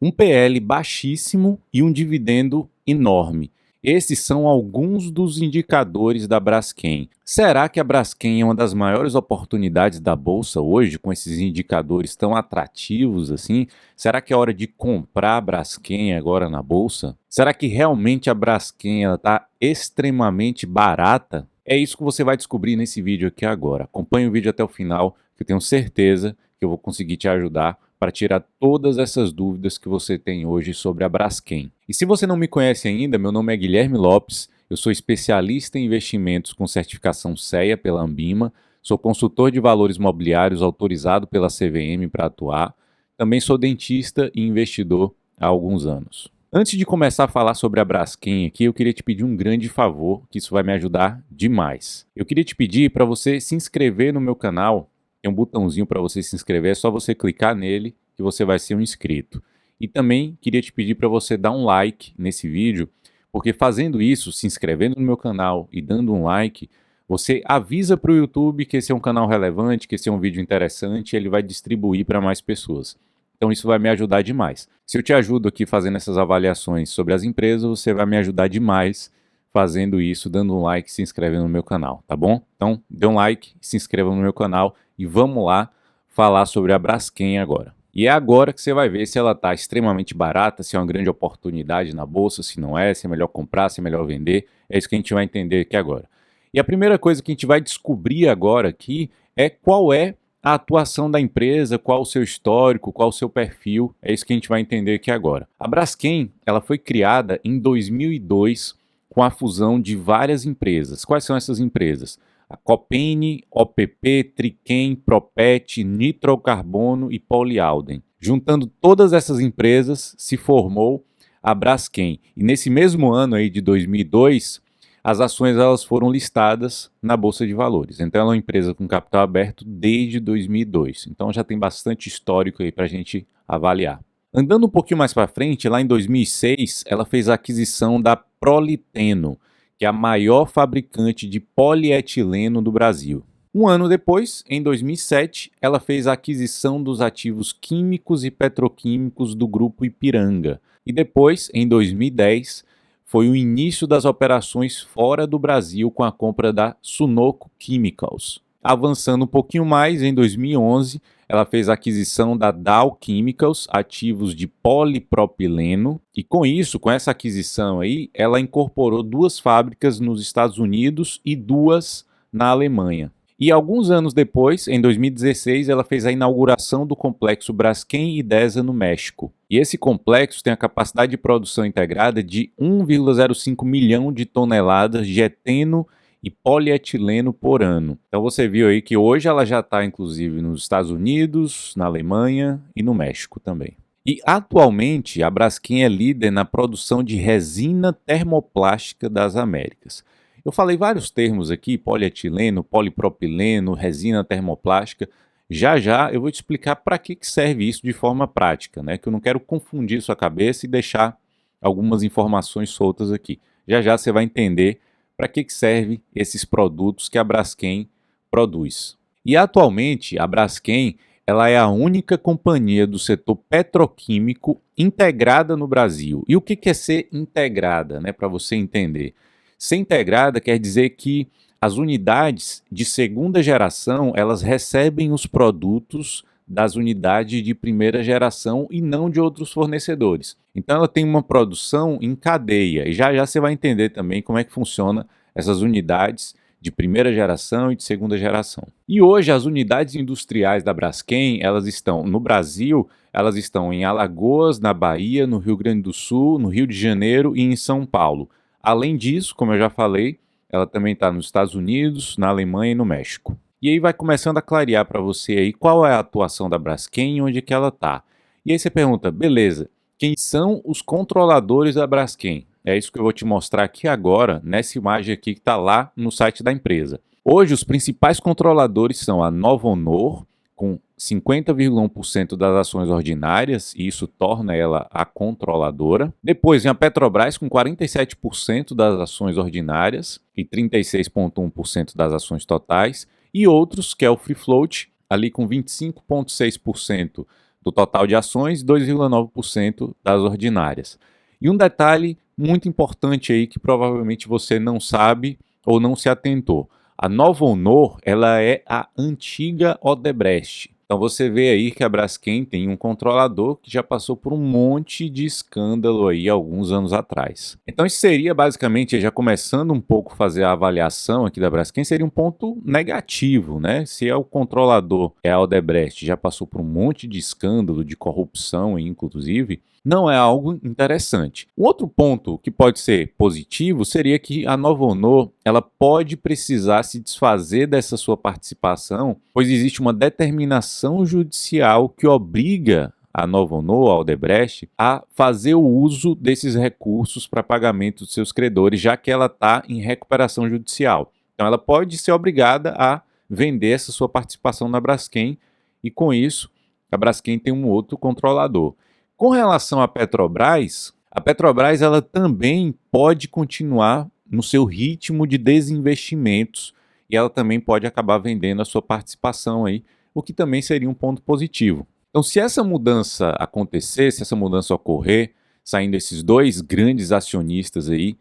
um PL baixíssimo e um dividendo enorme. Esses são alguns dos indicadores da Braskem. Será que a Braskem é uma das maiores oportunidades da bolsa hoje, com esses indicadores tão atrativos assim? Será que é hora de comprar a Braskem agora na bolsa? Será que realmente a Braskem está extremamente barata? É isso que você vai descobrir nesse vídeo aqui agora. Acompanhe o vídeo até o final, que eu tenho certeza que eu vou conseguir te ajudar para tirar todas essas dúvidas que você tem hoje sobre a Braskem. E se você não me conhece ainda, meu nome é Guilherme Lopes, eu sou especialista em investimentos com certificação CEA pela Anbima, sou consultor de valores mobiliários autorizado pela CVM para atuar, também sou dentista e investidor há alguns anos. Antes de começar a falar sobre a Braskem aqui, eu queria te pedir um grande favor, que isso vai me ajudar demais. Eu queria te pedir para você se inscrever no meu canal. Tem um botãozinho para você se inscrever, é só você clicar nele que você vai ser um inscrito. E também queria te pedir para você dar um like nesse vídeo, porque fazendo isso, se inscrevendo no meu canal e dando um like, você avisa para o YouTube que esse é um canal relevante, que esse é um vídeo interessante, e ele vai distribuir para mais pessoas. Então isso vai me ajudar demais. Se eu te ajudo aqui fazendo essas avaliações sobre as empresas, você vai me ajudar demais fazendo isso, dando um like e se inscrevendo no meu canal, tá bom? Então, dê um like, se inscreva no meu canal e vamos lá falar sobre a Braskem agora. E é agora que você vai ver se ela está extremamente barata, se é uma grande oportunidade na bolsa, se não é, se é melhor comprar, se é melhor vender. É isso que a gente vai entender aqui agora. E a primeira coisa que a gente vai descobrir agora aqui é qual é a atuação da empresa, qual o seu histórico, qual o seu perfil. É isso que a gente vai entender aqui agora. A Braskem, ela foi criada em 2002 com a fusão de várias empresas. Quais são essas empresas? A Copene, OPP, Triquem, Propet, Nitrocarbono e Polialden. Juntando todas essas empresas, se formou a Braskem. E nesse mesmo ano aí de 2002, as ações elas foram listadas na Bolsa de Valores. Então ela é uma empresa com capital aberto desde 2002. Então já tem bastante histórico aí para a gente avaliar. Andando um pouquinho mais para frente, lá em 2006, ela fez a aquisição da Proliteno, que é a maior fabricante de polietileno do Brasil. Um ano depois, em 2007, ela fez a aquisição dos ativos químicos e petroquímicos do Grupo Ipiranga. E depois, em 2010, foi o início das operações fora do Brasil com a compra da Sunoco Chemicals. Avançando um pouquinho mais, em 2011, ela fez a aquisição da Dow Chemicals, ativos de polipropileno, e com isso, com essa aquisição aí, ela incorporou 2 fábricas nos Estados Unidos e 2 na Alemanha. E alguns anos depois, em 2016, ela fez a inauguração do complexo Braskem Idesa no México. E esse complexo tem a capacidade de produção integrada de 1,05 milhão de toneladas de eteno e polietileno por ano. Então você viu aí que hoje ela já está inclusive nos Estados Unidos, na Alemanha e no México também. E atualmente a Braskem é líder na produção de resina termoplástica das Américas. Eu falei vários termos aqui, polietileno, polipropileno, resina termoplástica. Já já eu vou te explicar para que serve isso de forma prática, né? Que eu não quero confundir sua cabeça e deixar algumas informações soltas aqui. Já já você vai entender para que serve esses produtos que a Braskem produz. E atualmente a Braskem ela é a única companhia do setor petroquímico integrada no Brasil. E o que é ser integrada, né? Para você entender. Ser integrada quer dizer que as unidades de segunda geração, elas recebem os produtos das unidades de primeira geração e não de outros fornecedores. Então ela tem uma produção em cadeia, e já já você vai entender também como é que funciona essas unidades de primeira geração e de segunda geração. E hoje as unidades industriais da Braskem, elas estão no Brasil, elas estão em Alagoas, na Bahia, no Rio Grande do Sul, no Rio de Janeiro e em São Paulo. Além disso, como eu já falei, ela também está nos Estados Unidos, na Alemanha e no México. E aí vai começando a clarear para você aí qual é a atuação da Braskem e onde que ela está. E aí você pergunta, beleza, quem são os controladores da Braskem? É isso que eu vou te mostrar aqui agora, nessa imagem aqui que está lá no site da empresa. Hoje os principais controladores são a Nova Honor, com 50,1% das ações ordinárias, e isso torna ela a controladora. Depois vem a Petrobras com 47% das ações ordinárias e 36,1% das ações totais. E outros, que é o Free Float, ali com 25,6% do total de ações e 2,9% das ordinárias. E um detalhe muito importante aí que provavelmente você não sabe ou não se atentou. A Nova Honor, ela é a antiga Odebrecht. Então você vê aí que a Braskem tem um controlador que já passou por um monte de escândalo aí alguns anos atrás. Então isso seria basicamente, já começando um pouco a fazer a avaliação aqui da Braskem, seria um ponto negativo, né? Se é o controlador, é a Odebrecht, já passou por um monte de escândalo, de corrupção inclusive, não é algo interessante. Um outro ponto que pode ser positivo seria que a Nova Honor ela pode precisar se desfazer dessa sua participação, pois existe uma determinação judicial que obriga a Nova Honor, a Odebrecht, a fazer o uso desses recursos para pagamento dos seus credores, já que ela está em recuperação judicial. Então ela pode ser obrigada a vender essa sua participação na Braskem e com isso a Braskem tem um outro controlador. Com relação à Petrobras, a Petrobras ela também pode continuar no seu ritmo de desinvestimentos e ela também pode acabar vendendo a sua participação aí, o que também seria um ponto positivo. Então, se essa mudança acontecer, se essa mudança ocorrer, saindo esses dois grandes acionistas aí,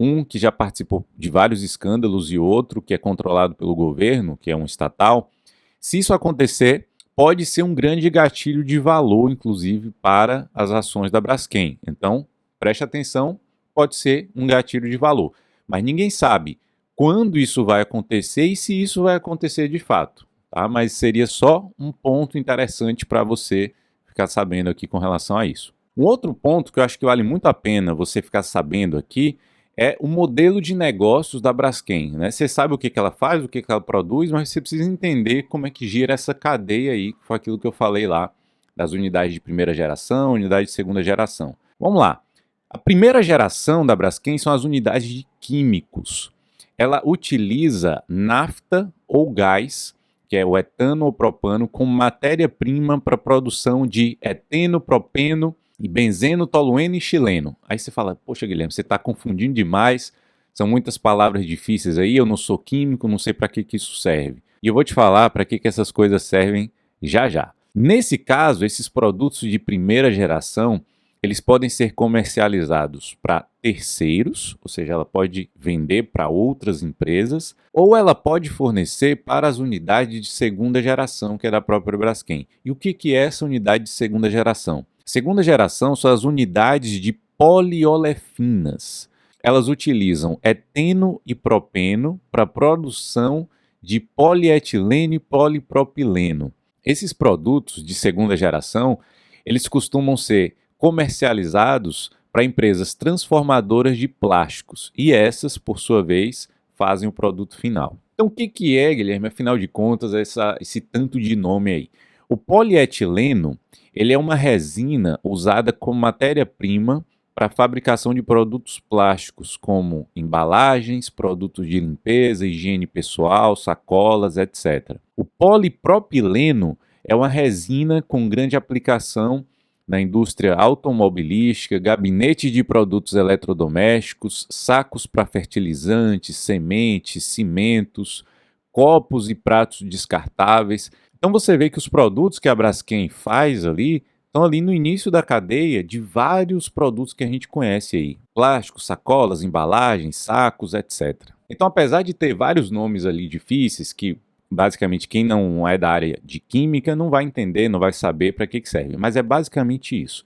um que já participou de vários escândalos e outro que é controlado pelo governo, que é um estatal, se isso acontecer, pode ser um grande gatilho de valor, inclusive, para as ações da Braskem. Então, preste atenção, pode ser um gatilho de valor. Mas ninguém sabe quando isso vai acontecer e se isso vai acontecer de fato. Tá? Mas seria só um ponto interessante para você ficar sabendo aqui com relação a isso. Um outro ponto que eu acho que vale muito a pena você ficar sabendo aqui é o modelo de negócios da Braskem, né? Você sabe o que ela faz, o que ela produz, mas você precisa entender como é que gira essa cadeia aí, que foi aquilo que eu falei lá, das unidades de primeira geração, unidades de segunda geração. Vamos lá. A primeira geração da Braskem são as unidades de químicos. Ela utiliza nafta ou gás, que é o etano ou propano, como matéria-prima para a produção de eteno, propeno, e benzeno, tolueno e xileno. Aí você fala, poxa Guilherme, você está confundindo demais, são muitas palavras difíceis aí, eu não sou químico, não sei para que isso serve. E eu vou te falar para que essas coisas servem já já. Nesse caso, esses produtos de primeira geração, eles podem ser comercializados para terceiros, ou seja, ela pode vender para outras empresas, ou ela pode fornecer para as unidades de segunda geração, que é da própria Braskem. E o que é essa unidade de segunda geração? Segunda geração são as unidades de poliolefinas. Elas utilizam eteno e propeno para a produção de polietileno e polipropileno. Esses produtos de segunda geração, eles costumam ser comercializados para empresas transformadoras de plásticos e essas, por sua vez, fazem o produto final. Então, o que é, Guilherme, afinal de contas, esse tanto de nome aí? O polietileno, ele é uma resina usada como matéria-prima para a fabricação de produtos plásticos, como embalagens, produtos de limpeza, higiene pessoal, sacolas, etc. O polipropileno é uma resina com grande aplicação na indústria automobilística, gabinete de produtos eletrodomésticos, sacos para fertilizantes, sementes, cimentos, copos e pratos descartáveis. Então você vê que os produtos que a Braskem faz ali estão ali no início da cadeia de vários produtos que a gente conhece aí. Plásticos, sacolas, embalagens, sacos, etc. Então, apesar de ter vários nomes ali difíceis, que basicamente quem não é da área de química não vai entender, não vai saber para que serve. Mas é basicamente isso.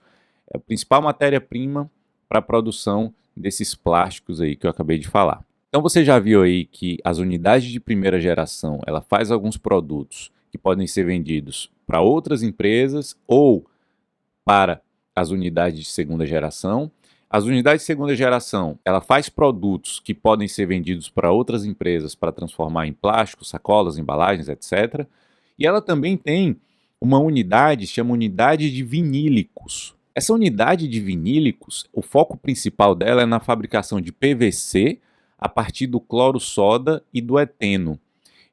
É a principal matéria-prima para a produção desses plásticos aí que eu acabei de falar. Então você já viu aí que as unidades de primeira geração, ela faz alguns produtos que podem ser vendidos para outras empresas ou para as unidades de segunda geração. As unidades de segunda geração, ela faz produtos que podem ser vendidos para outras empresas para transformar em plástico, sacolas, embalagens, etc. E ela também tem uma unidade, chama unidade de vinílicos. Essa unidade de vinílicos, o foco principal dela é na fabricação de PVC a partir do cloro-soda e do eteno.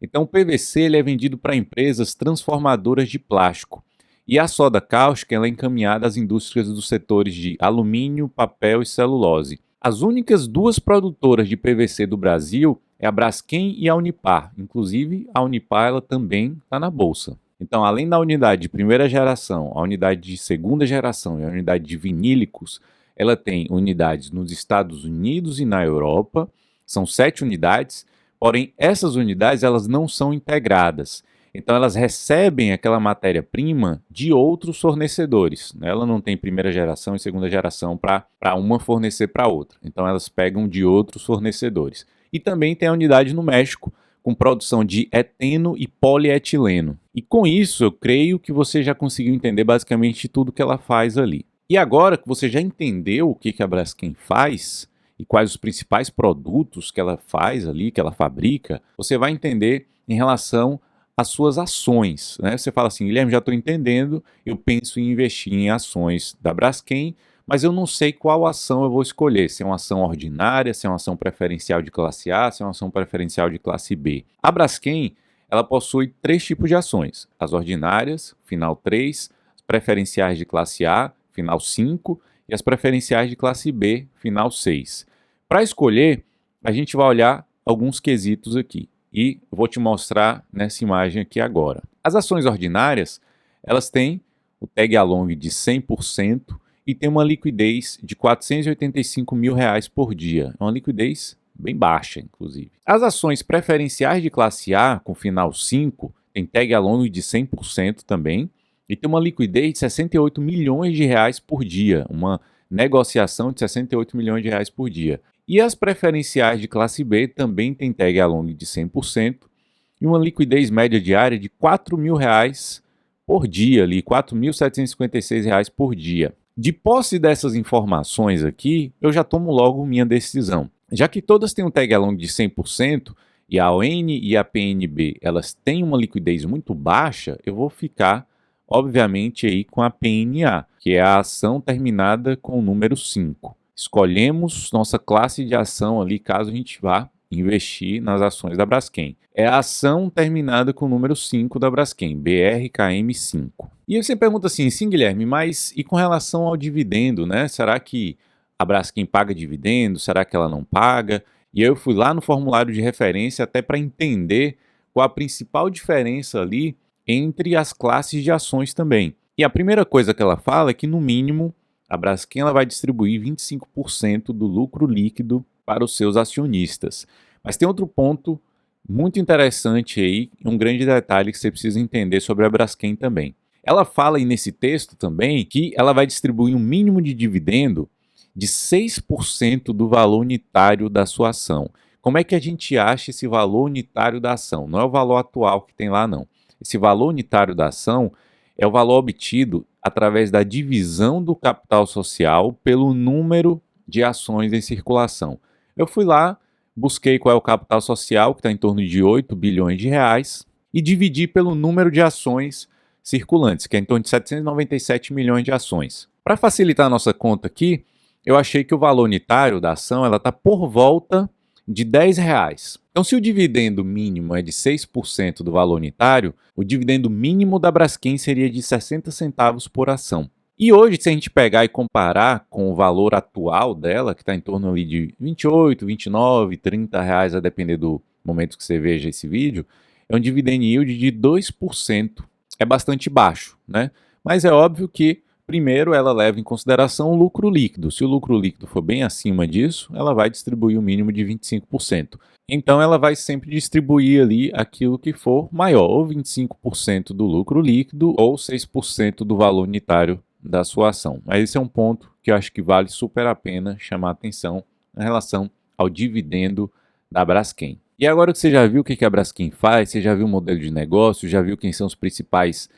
Então o PVC ele é vendido para empresas transformadoras de plástico. E a soda cáustica ela é encaminhada às indústrias dos setores de alumínio, papel e celulose. As únicas duas produtoras de PVC do Brasil é a Braskem e a Unipar. Inclusive, a Unipar ela também está na bolsa. Então, além da unidade de primeira geração, a unidade de segunda geração e a unidade de vinílicos, ela tem unidades nos Estados Unidos e na Europa, são 7 unidades, porém essas unidades elas não são integradas. Então elas recebem aquela matéria-prima de outros fornecedores, né? Ela não tem primeira geração e segunda geração para uma fornecer para outra. Então elas pegam de outros fornecedores. E também tem a unidade no México, com produção de eteno e polietileno. E com isso, eu creio que você já conseguiu entender basicamente tudo que ela faz ali. E agora que você já entendeu o que a Braskem faz e quais os principais produtos que ela faz ali, que ela fabrica, você vai entender em relação às suas ações, né? Você fala assim, Guilherme, já estou entendendo, eu penso em investir em ações da Braskem, mas eu não sei qual ação eu vou escolher, se é uma ação ordinária, se é uma ação preferencial de classe A, se é uma ação preferencial de classe B. A Braskem, ela possui 3 tipos de ações, as ordinárias, final 3, as preferenciais de classe A, final 5, e as preferenciais de classe B, final 6. Para escolher, a gente vai olhar alguns quesitos aqui, e vou te mostrar nessa imagem aqui agora. As ações ordinárias, elas têm o tag along de 100%, e tem uma liquidez de R$485 mil por dia. É uma liquidez bem baixa, inclusive. As ações preferenciais de classe A, com final 5, tem tag along de 100% também, e tem uma liquidez de R$68 milhões por dia, uma negociação de R$68 milhões por dia. E as preferenciais de classe B também tem tag along de 100%, e uma liquidez média diária de R$4 mil por dia, ali, R$4.756 por dia. De posse dessas informações aqui, eu já tomo logo minha decisão. Já que todas têm um tag along de 100% e a ON e a PNB elas têm uma liquidez muito baixa, eu vou ficar, obviamente, aí com a PNA, que é a ação terminada com o número 5. Escolhemos nossa classe de ação ali, caso a gente vá investir nas ações da Braskem. É a ação terminada com o número 5 da Braskem, BRKM5. E aí você pergunta assim, sim, Guilherme, mas e com relação ao dividendo, né? Será que a Braskem paga dividendo? Será que ela não paga? E aí eu fui lá no formulário de referência até para entender qual a principal diferença ali entre as classes de ações também. E a primeira coisa que ela fala é que, no mínimo, a Braskem ela vai distribuir 25% do lucro líquido para os seus acionistas. Mas tem outro ponto muito interessante aí, um grande detalhe que você precisa entender sobre a Braskem também. Ela fala aí nesse texto também que ela vai distribuir um mínimo de dividendo de 6% do valor unitário da sua ação. Como é que a gente acha esse valor unitário da ação? Não é o valor atual que tem lá, não. Esse valor unitário da ação é o valor obtido através da divisão do capital social pelo número de ações em circulação. Eu fui lá, busquei qual é o capital social, que está em torno de 8 bilhões de reais, e dividi pelo número de ações circulantes, que é em torno de 797 milhões de ações. Para facilitar a nossa conta aqui, eu achei que o valor unitário da ação está por volta de R$10. Então, se o dividendo mínimo é de 6% do valor unitário, o dividendo mínimo da Braskem seria de 60 centavos por ação. E hoje, se a gente pegar e comparar com o valor atual dela, que está em torno ali de 28, 29, 30 reais, a depender do momento que você veja esse vídeo, é um dividend yield de 2%. É bastante baixo, né? Mas é óbvio que, primeiro, ela leva em consideração o lucro líquido. Se o lucro líquido for bem acima disso, ela vai distribuir o mínimo de 25%. Então, ela vai sempre distribuir ali aquilo que for maior, ou 25% do lucro líquido, ou 6% do valor unitário da sua ação. Mas esse é um ponto que eu acho que vale super a pena chamar a atenção em relação ao dividendo da Braskem. E agora que você já viu o que a Braskem faz, você já viu o modelo de negócio, já viu quem são os principais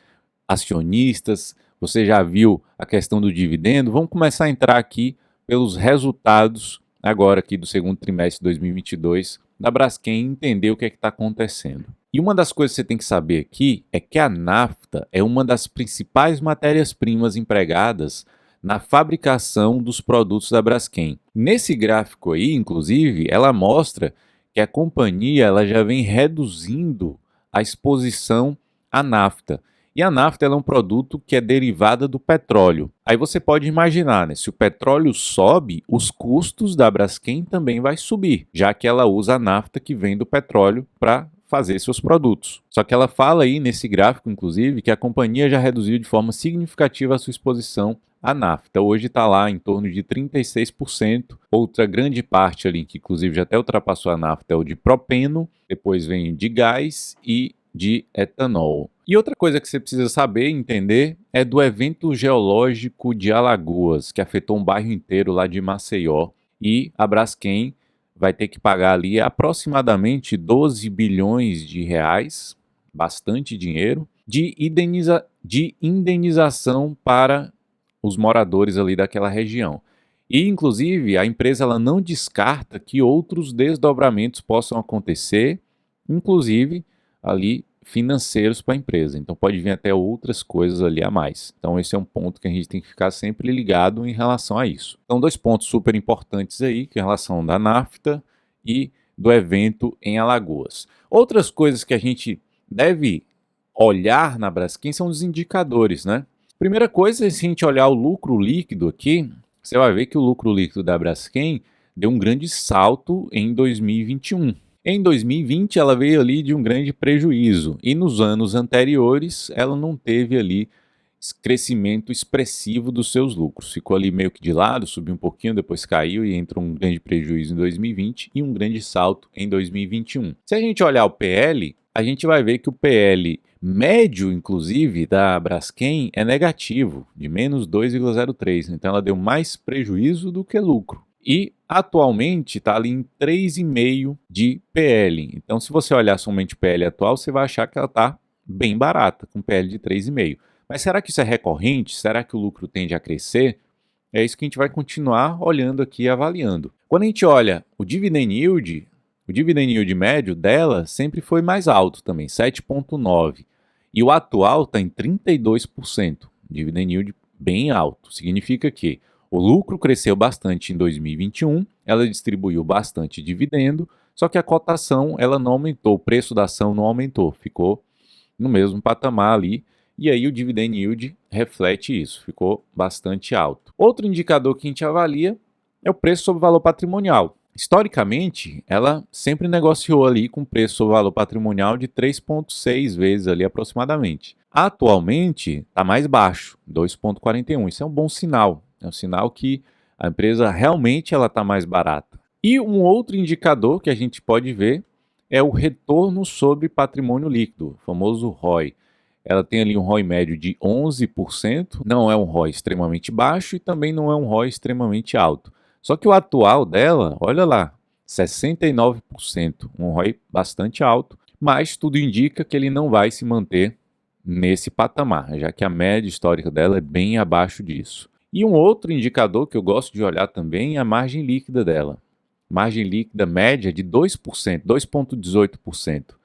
acionistas, você já viu a questão do dividendo, vamos começar a entrar aqui pelos resultados agora aqui do segundo trimestre de 2022 da Braskem e entender o que é que está acontecendo. E uma das coisas que você tem que saber aqui é que a nafta é uma das principais matérias-primas empregadas na fabricação dos produtos da Braskem. Nesse gráfico aí, inclusive, ela mostra que a companhia ela já vem reduzindo a exposição à nafta. E a nafta ela é um produto que é derivada do petróleo. Aí você pode imaginar, né? Se o petróleo sobe, os custos da Braskem também vai subir, já que ela usa a nafta que vem do petróleo para fazer seus produtos. Só que ela fala aí nesse gráfico, inclusive, que a companhia já reduziu de forma significativa a sua exposição à nafta. Hoje está lá em torno de 36%. Outra grande parte ali, que inclusive já até ultrapassou a nafta, é o de propeno, depois vem de gás e de etanol. E outra coisa que você precisa saber e entender é do evento geológico de Alagoas, que afetou um bairro inteiro lá de Maceió, e a Braskem vai ter que pagar ali aproximadamente 12 bilhões de reais, bastante dinheiro, de indenização para os moradores ali daquela região. E, inclusive, a empresa ela não descarta que outros desdobramentos possam acontecer, inclusive ali financeiros para a empresa. Então pode vir até outras coisas ali a mais. Então esse é um ponto que a gente tem que ficar sempre ligado em relação a isso. Então 2 pontos super importantes aí, que é a relação da nafta e do evento em Alagoas. Outras coisas que a gente deve olhar na Braskem são os indicadores, né? Primeira coisa, se a gente olhar o lucro líquido aqui, você vai ver que o lucro líquido da Braskem deu um grande salto em 2021. Em 2020, ela veio ali de um grande prejuízo e nos anos anteriores ela não teve ali crescimento expressivo dos seus lucros. Ficou ali meio que de lado, subiu um pouquinho, depois caiu e entrou um grande prejuízo em 2020 e um grande salto em 2021. Se a gente olhar o PL, a gente vai ver que o PL médio, inclusive, da Braskem é negativo, de menos 2,03. Então ela deu mais prejuízo do que lucro. E atualmente está ali em 3,5 de PL. Então, se você olhar somente o PL atual, você vai achar que ela está bem barata, com PL de 3,5. Mas será que isso é recorrente? Será que o lucro tende a crescer? É isso que a gente vai continuar olhando aqui e avaliando. Quando a gente olha o dividend yield médio dela sempre foi mais alto também, 7,9. E o atual está em 32%. Dividend yield bem alto. Significa que o lucro cresceu bastante em 2021, ela distribuiu bastante dividendo, só que a cotação ela não aumentou, o preço da ação não aumentou, ficou no mesmo patamar ali, e aí o dividend yield reflete isso, ficou bastante alto. Outro indicador que a gente avalia é o preço sobre valor patrimonial. Historicamente, ela sempre negociou ali com preço sobre valor patrimonial de 3,6 vezes ali aproximadamente. Atualmente está mais baixo, 2,41. Isso é um bom sinal. É um sinal que a empresa realmente ela está mais barata. E um outro indicador que a gente pode ver é o retorno sobre patrimônio líquido, o famoso ROI. Ela tem ali um ROI médio de 11%, não é um ROI extremamente baixo e também não é um ROI extremamente alto. Só que o atual dela, olha lá, 69%, um ROI bastante alto, mas tudo indica que ele não vai se manter nesse patamar, já que a média histórica dela é bem abaixo disso. E um outro indicador que eu gosto de olhar também é a margem líquida dela. Margem líquida média de 2%, 2,18%.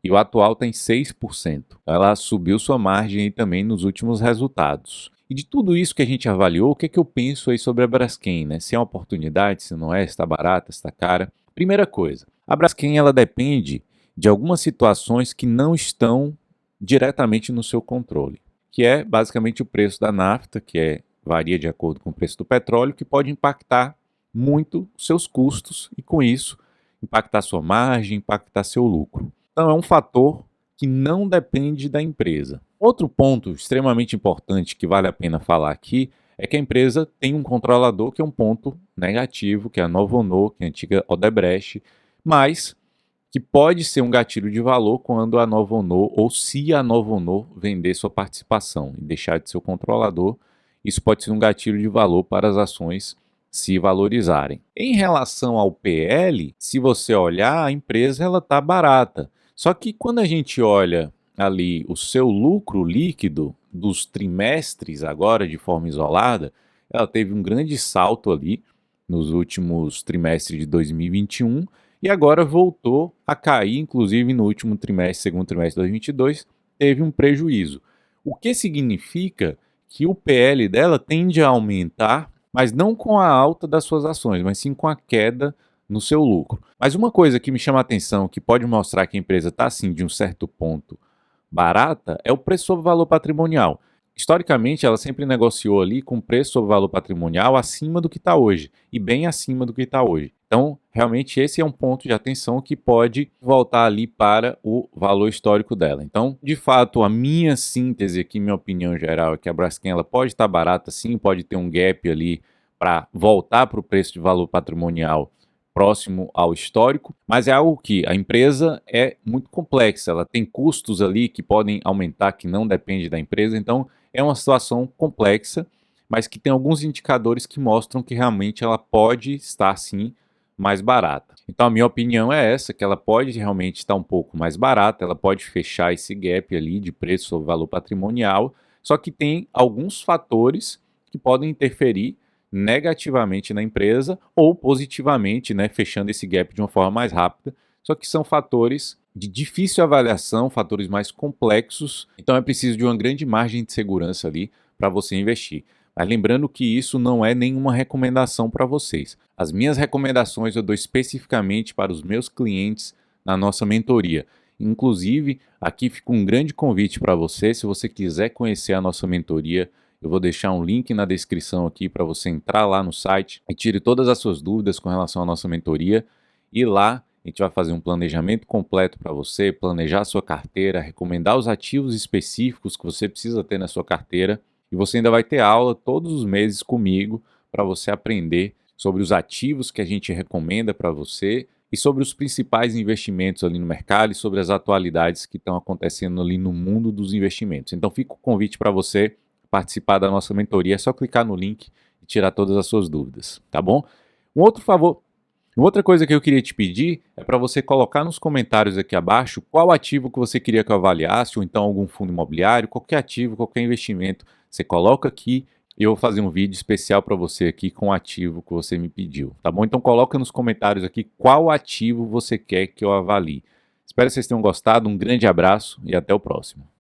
E o atual está em 6%. Ela subiu sua margem aí também nos últimos resultados. E de tudo isso que a gente avaliou, o que é que eu penso aí sobre a Braskem, né? Se é uma oportunidade, se não é, se está barata, se está cara. Primeira coisa, a Braskem ela depende de algumas situações que não estão diretamente no seu controle, que é basicamente o preço da nafta, que varia de acordo com o preço do petróleo, que pode impactar muito os seus custos e, com isso, impactar sua margem, impactar seu lucro. Então, é um fator que não depende da empresa. Outro ponto extremamente importante que vale a pena falar aqui é que a empresa tem um controlador que é um ponto negativo, que é a Novonor, que é a antiga Odebrecht, mas que pode ser um gatilho de valor quando a Novonor, ou se a Novonor vender sua participação e deixar de ser o controlador, isso pode ser um gatilho de valor para as ações se valorizarem. Em relação ao PL, se você olhar, a empresa está barata. Só que quando a gente olha ali o seu lucro líquido dos trimestres agora de forma isolada, ela teve um grande salto ali nos últimos trimestres de 2021 e agora voltou a cair, inclusive no último trimestre, segundo trimestre de 2022, teve um prejuízo. O que significa que o PL dela tende a aumentar, mas não com a alta das suas ações, mas sim com a queda no seu lucro. Mas uma coisa que me chama a atenção, que pode mostrar que a empresa está assim de um certo ponto barata, é o preço sobre valor patrimonial. Historicamente, ela sempre negociou ali com preço sobre valor patrimonial acima do que está hoje, e bem acima do que está hoje. Então, realmente esse é um ponto de atenção que pode voltar ali para o valor histórico dela. Então, de fato, a minha síntese aqui, minha opinião geral, é que a Braskem ela pode estar barata sim, pode ter um gap ali para voltar para o preço de valor patrimonial próximo ao histórico, mas é algo que a empresa é muito complexa, ela tem custos ali que podem aumentar, que não depende da empresa, então é uma situação complexa, mas que tem alguns indicadores que mostram que realmente ela pode estar sim mais barata. Então a minha opinião é essa, que ela pode realmente estar um pouco mais barata, ela pode fechar esse gap ali de preço sobre valor patrimonial, só que tem alguns fatores que podem interferir negativamente na empresa ou positivamente, né, fechando esse gap de uma forma mais rápida. Só que são fatores de difícil avaliação, fatores mais complexos, então é preciso de uma grande margem de segurança ali para você investir. Mas lembrando que isso não é nenhuma recomendação para vocês. As minhas recomendações eu dou especificamente para os meus clientes na nossa mentoria. Inclusive, aqui fica um grande convite para você, se você quiser conhecer a nossa mentoria, eu vou deixar um link na descrição aqui para você entrar lá no site e tire todas as suas dúvidas com relação à nossa mentoria. E lá a gente vai fazer um planejamento completo para você, planejar a sua carteira, recomendar os ativos específicos que você precisa ter na sua carteira. E você ainda vai ter aula todos os meses comigo para você aprender sobre os ativos que a gente recomenda para você e sobre os principais investimentos ali no mercado e sobre as atualidades que estão acontecendo ali no mundo dos investimentos. Então fica o convite para você participar da nossa mentoria, é só clicar no link e tirar todas as suas dúvidas, tá bom? Um outro favor, outra coisa que eu queria te pedir é para você colocar nos comentários aqui abaixo qual ativo que você queria que eu avaliasse, ou então algum fundo imobiliário, qualquer ativo, qualquer investimento, você coloca aqui e eu vou fazer um vídeo especial para você aqui com o ativo que você me pediu, tá bom? Então coloca nos comentários aqui qual ativo você quer que eu avalie. Espero que vocês tenham gostado, um grande abraço e até o próximo.